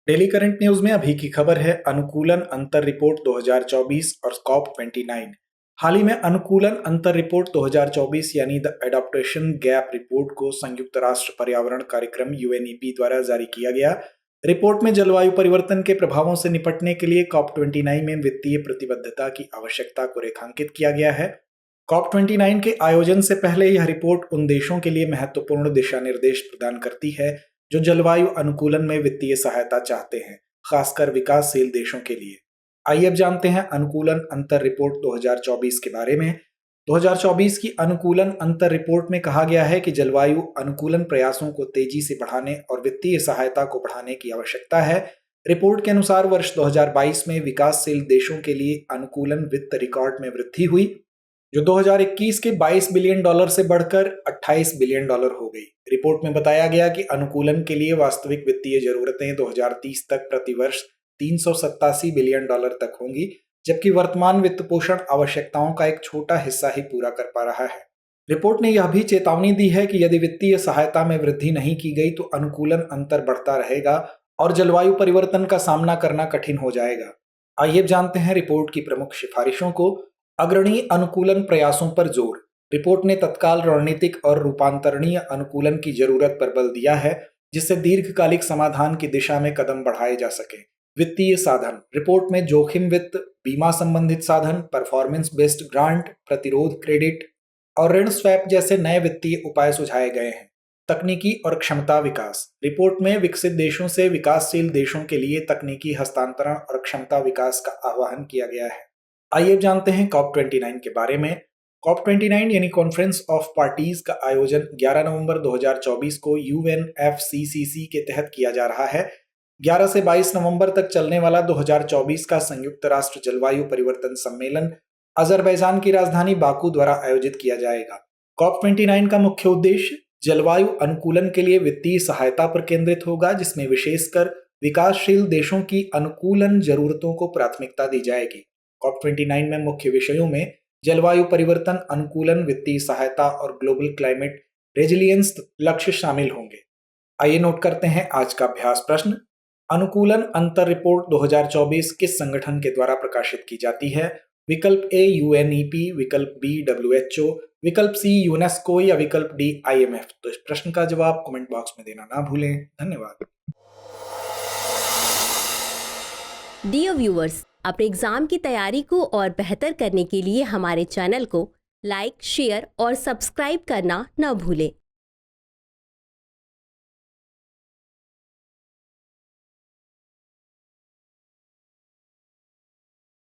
Daily current news में अभी की खबर है अनुकूलन अंतर रिपोर्ट 2024 और कॉप 29। हाल ही में अनुकूलन अंतर रिपोर्ट 2024 यानी द एडाप्टेशन गैप रिपोर्ट को संयुक्त राष्ट्र पर्यावरण कार्यक्रम यूएनईपी द्वारा जारी किया गया। रिपोर्ट में जलवायु परिवर्तन के प्रभावों से निपटने के लिए कॉप 29 में वित्तीय प्रतिबद्धता की आवश्यकता को रेखांकित किया गया है। कॉप 29 के आयोजन से पहले यह रिपोर्ट उन देशों के लिए महत्वपूर्ण दिशा निर्देश प्रदान करती है जो जलवायु अनुकूलन में वित्तीय सहायता चाहते हैं, खासकर विकासशील देशों के लिए। आइए अब जानते हैं अनुकूलन अंतर रिपोर्ट 2024 के बारे में। 2024 की अनुकूलन अंतर रिपोर्ट में कहा गया है कि जलवायु अनुकूलन प्रयासों को तेजी से बढ़ाने और वित्तीय सहायता को बढ़ाने की आवश्यकता है। रिपोर्ट के अनुसार वर्ष 2022 में विकासशील देशों के लिए अनुकूलन वित्त रिकॉर्ड में वृद्धि हुई, जो 2021 के 22 बिलियन डॉलर से बढ़कर 28 बिलियन डॉलर हो गई। रिपोर्ट में बताया गया कि अनुकूलन के लिए वास्तविक वित्तीय जरूरतें 2030 तक प्रतिवर्ष 387 बिलियन डॉलर तक होंगी, जबकि वर्तमान वित्त पोषण आवश्यकताओं का एक छोटा हिस्सा ही पूरा कर पा रहा है। रिपोर्ट ने यह भी चेतावनी दी है कि यदि वित्तीय सहायता में वृद्धि नहीं की गई तो अनुकूलन अंतर बढ़ता रहेगा और जलवायु परिवर्तन का सामना करना कठिन हो जाएगा। आइए जानते हैं रिपोर्ट की प्रमुख सिफारिशों को। अग्रणी अनुकूलन प्रयासों पर जोर। रिपोर्ट ने तत्काल रणनीतिक और रूपांतरणीय अनुकूलन की जरूरत पर बल दिया है, जिससे दीर्घकालिक समाधान की दिशा में कदम बढ़ाए जा सके। वित्तीय साधन। रिपोर्ट में जोखिम वित्त, बीमा संबंधित साधन, परफॉर्मेंस बेस्ड ग्रांट, प्रतिरोध क्रेडिट और ऋण स्वैप जैसे नए वित्तीय उपाय सुझाए गए हैं। तकनीकी और क्षमता विकास। रिपोर्ट में विकसित देशों से विकासशील देशों के लिए तकनीकी हस्तांतरण और क्षमता विकास का आह्वान किया गया है। आइए जानते हैं कॉप 29 के बारे में। कॉप 29 यानी कॉन्फ्रेंस ऑफ पार्टीज का आयोजन 11 नवंबर 2024 को यूएनएफसीसीसी के तहत किया जा रहा है। 11 से 22 नवंबर तक चलने वाला 2024 का संयुक्त राष्ट्र जलवायु परिवर्तन सम्मेलन अजरबैजान की राजधानी बाकू द्वारा आयोजित किया जाएगा। कॉप 29 का मुख्य उद्देश्य जलवायु अनुकूलन के लिए वित्तीय सहायता पर केंद्रित होगा, जिसमें विशेषकर विकासशील देशों की अनुकूलन जरूरतों को प्राथमिकता दी जाएगी। कॉप 29 में मुख्य विषयों में जलवायु परिवर्तन, अनुकूलन, वित्तीय सहायता और ग्लोबल क्लाइमेट रेजिलियंस लक्ष्य शामिल होंगे। आइए नोट करते हैं आज का अभ्यास प्रश्न। अनुकूलन अंतर रिपोर्ट 2024 किस संगठन के द्वारा प्रकाशित की जाती है? विकल्प ए यूएनईपी, विकल्प बी डब्ल्यूएचओ, विकल्प सी यूनेस्को या विकल्प डी आईएमएफ। तो इस प्रश्न का जवाब कमेंट बॉक्स में देना ना भूलें। धन्यवाद। डियर व्यूअर्स, अपने एग्जाम की तैयारी को और बेहतर करने के लिए हमारे चैनल को लाइक, शेयर और सब्सक्राइब करना न भूलें।